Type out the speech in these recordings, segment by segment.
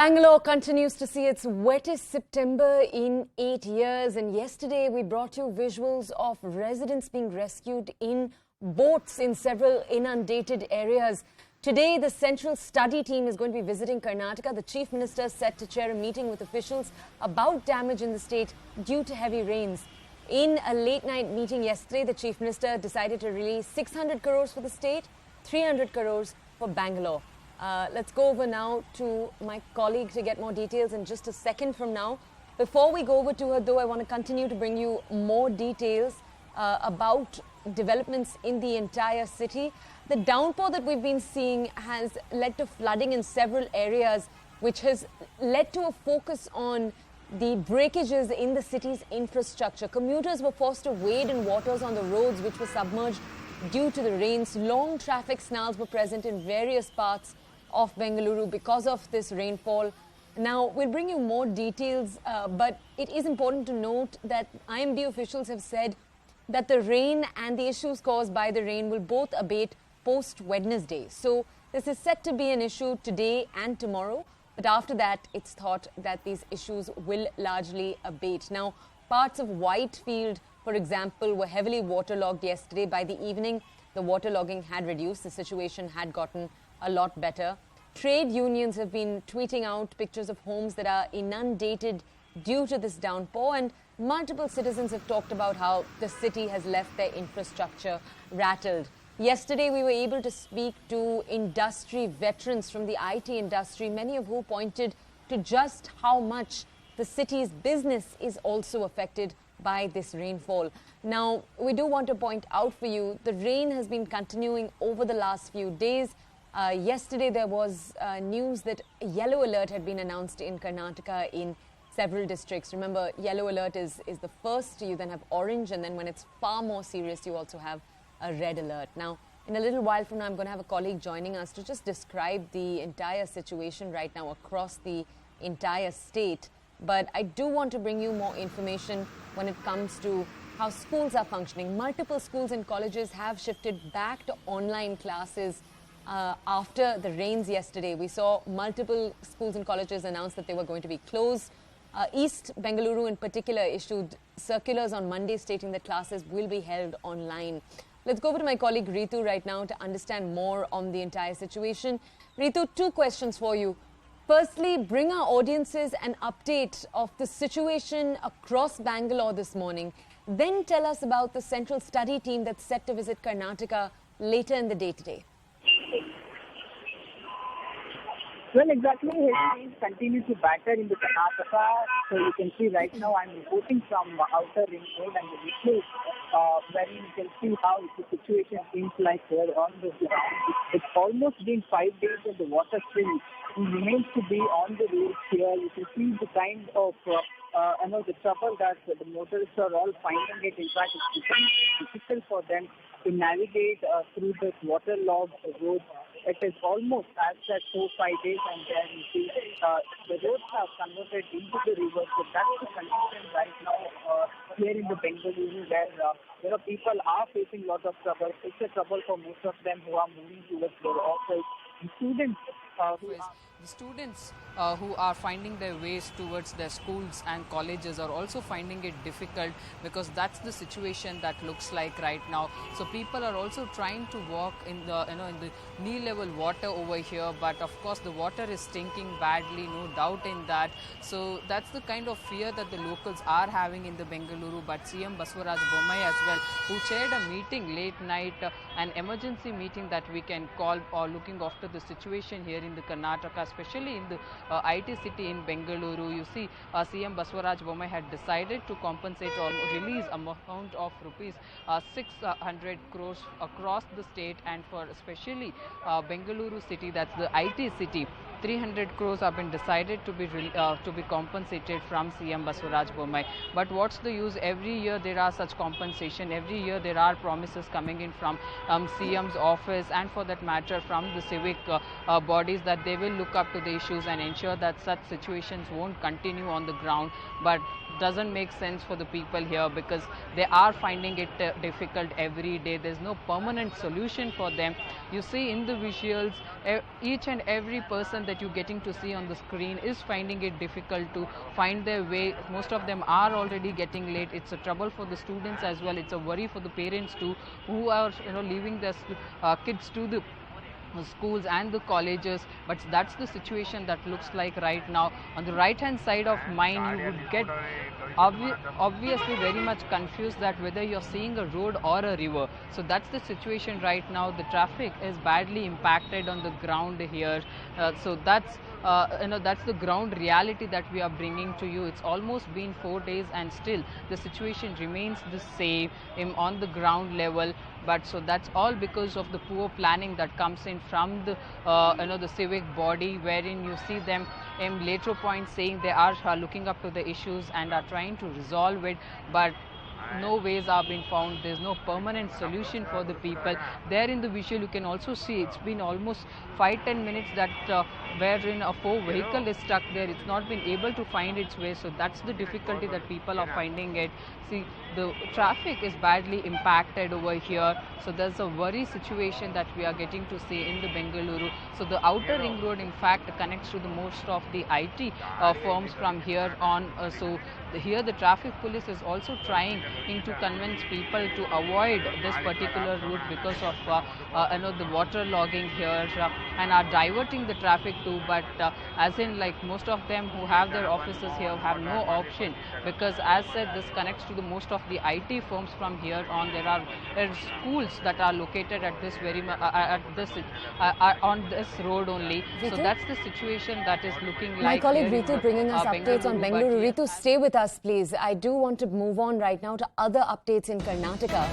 Bangalore continues to see its wettest September in 8 years, and yesterday we brought you visuals of residents being rescued in boats in several inundated areas. Today, the Central Study Team is going to be visiting Karnataka. The Chief Minister is set to chair a meeting with officials about damage in the state due to heavy rains. In a late-night meeting yesterday, the Chief Minister decided to release 600 crores for the state, 300 crores for Bangalore. Let's go over now to my colleague to get more details in just a second from now. Before we go over to her, though, I want to continue to bring you more details about developments in the entire city. The downpour that we've been seeing has led to flooding in several areas, which has led to a focus on the breakages in the city's infrastructure. Commuters were forced to wade in waters on the roads, which were submerged due to the rains. Long traffic snarls were present in various parts of Bengaluru because of this rainfall. Now, we'll bring you more details, but it is important to note that IMD officials have said that the rain and the issues caused by the rain will both abate post-Wednesday. So this is set to be an issue today and tomorrow, but after that, it's thought that these issues will largely abate. Now, parts of Whitefield, for example, were heavily waterlogged yesterday. By the evening, the waterlogging had reduced. The situation had gotten a lot better. Trade unions have been tweeting out pictures of homes that are inundated due to this downpour, and multiple citizens have talked about how the city has left their infrastructure rattled. Yesterday, we were able to speak to industry veterans from the IT industry, many of whom pointed to just how much the city's business is also affected by this rainfall. Now, we do want to point out for you, the rain has been continuing over the last few days. Yesterday, there was news that yellow alert had been announced in Karnataka in several districts. Remember, yellow alert is the first, you then have orange, and then when it's far more serious, you also have a red alert. Now, in a little while from now, I'm going to have a colleague joining us to just describe the entire situation right now across the entire state. But I do want to bring you more information when it comes to how schools are functioning. Multiple schools and colleges have shifted back to online classes after the rains yesterday. We saw multiple schools and colleges announce that they were going to be closed. East Bengaluru in particular issued circulars on Monday stating that classes will be held online. Let's go over to my colleague Ritu right now to understand more on the entire situation. Ritu, two questions for you. Firstly, bring our audiences an update of the situation across Bangalore this morning. Then tell us about the Central Study Team that's set to visit Karnataka later in the day today. Well, exactly. Heavy rains continue to batter in the Karnataka. So you can see right now I'm reporting from outer ring road and the visual where you can see how the situation seems like here on the ground. It's almost been 5 days and the water still remains to be on the roads here. You can see the kind of the trouble that the motorists are all finding it. In fact, it's becoming difficult for them to navigate through this waterlogged road. It is almost as that 4-5 days, and there you see the roads have converted into the river. So that's the condition right now here in the Bengaluru, where people are facing a lot of trouble. It's a trouble for most of them who are moving towards their office. The students who are finding their ways towards their schools and colleges are also finding it difficult, because that's the situation that looks like right now. So people are also trying to walk in the in the knee-level water over here, but of course the water is stinking badly, no doubt in that. So that's the kind of fear that the locals are having in the Bengaluru. But CM Baswaraj Bommai as well, who chaired a meeting late night, an emergency meeting that we can call, or looking after the situation here in the Karnataka, especially in the IT city in Bengaluru. You see, CM Baswaraj Bommai had decided to compensate or release amount of rupees 600 crores across the state, and for especially Bengaluru city, that's the IT city, 300 crores have been decided to be compensated from CM Baswaraj Bommai. But what's the use? Every year there are such compensation. Every year there are promises coming in from CM's office, and for that matter from the civic bodies, that they will look up to the issues and ensure that such situations won't continue on the ground. But doesn't make sense for the people here, because they are finding it difficult every day. There's no permanent solution for them. You see in the visuals, each and every person that you're getting to see on the screen is finding it difficult to find their way. Most of them are already getting late. It's a trouble for the students as well. It's a worry for the parents too, who are leaving their kids to the schools and the colleges. But that's the situation that looks like right now. On the right hand side of mine, you would get obviously very much confused that whether you're seeing a road or a river. So that's the situation right now. The traffic is badly impacted on the ground here. So that's that's the ground reality that we are bringing to you. It's almost been 4 days and still the situation remains the same on the ground level. But so that's all because of the poor planning that comes in from the the civic body, wherein you see them in later points saying they are looking up to the issues and are trying to resolve it, but no ways are being found. There's no permanent solution for the people. There in the visual you can also see it's been almost 5-10 minutes that wherein a 4 vehicle is stuck there. It's not been able to find its way. So that's the difficulty that people are finding it. See, the traffic is badly impacted over here. So there's a worry situation that we are getting to see in the Bengaluru. So the outer ring road in fact connects to the most of the IT firms from here on. Here the traffic police is also trying to convince people to avoid this particular route because of the water logging here, and are diverting the traffic too. But as in, like, most of them who have their offices here have no option, because as said, this connects to the most of the IT firms from here on. There are schools that are located at this very on this road only. Ritu? So that's the situation that is looking like. My colleague here in Ritu bringing us updates on Bengaluru. Ritu, stay with us, please. I do want to move on right now to other updates in Karnataka.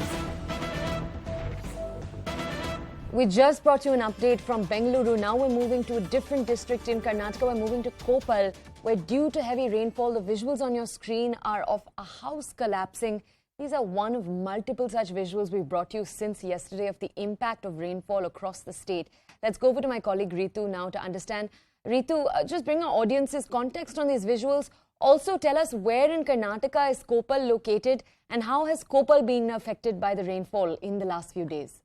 We just brought you an update from Bengaluru. Now we're moving to a different district in Karnataka. We're moving to Koppal, where due to heavy rainfall, the visuals on your screen are of a house collapsing. These are one of multiple such visuals we've brought you since yesterday of the impact of rainfall across the state. Let's go over to my colleague Ritu now to understand. Ritu, just bring our audience's context on these visuals. Also tell us where in Karnataka is Koppal located and how has Koppal been affected by the rainfall in the last few days?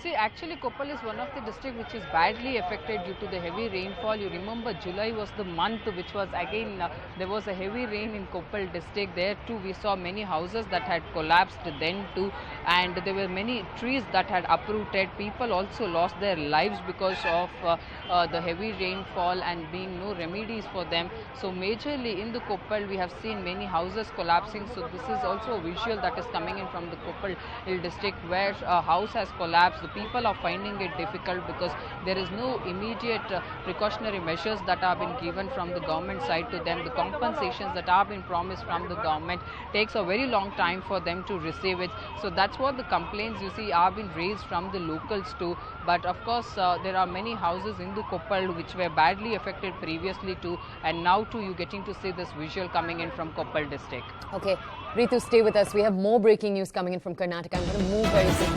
See, actually Koppal is one of the districts which is badly affected due to the heavy rainfall. You remember July was the month which was again, there was a heavy rain in Koppal district. There too we saw many houses that had collapsed then too, and there were many trees that had uprooted. People also lost their lives because of the heavy rainfall and being no remedies for them. So majorly in the Koppal we have seen many houses collapsing. So this is also a visual that is coming in from the Koppal district where a house has collapsed. People are finding it difficult because there is no immediate precautionary measures that have been given from the government side to them. The compensations that have been promised from the government takes a very long time for them to receive it. So that's what the complaints you see have been raised from the locals too. But of course there are many houses in the Koppal which were badly affected previously too, and now too you're getting to see this visual coming in from Koppal district. Okay, Ritu, stay with us. We have more breaking news coming in from Karnataka. I'm going to move very soon.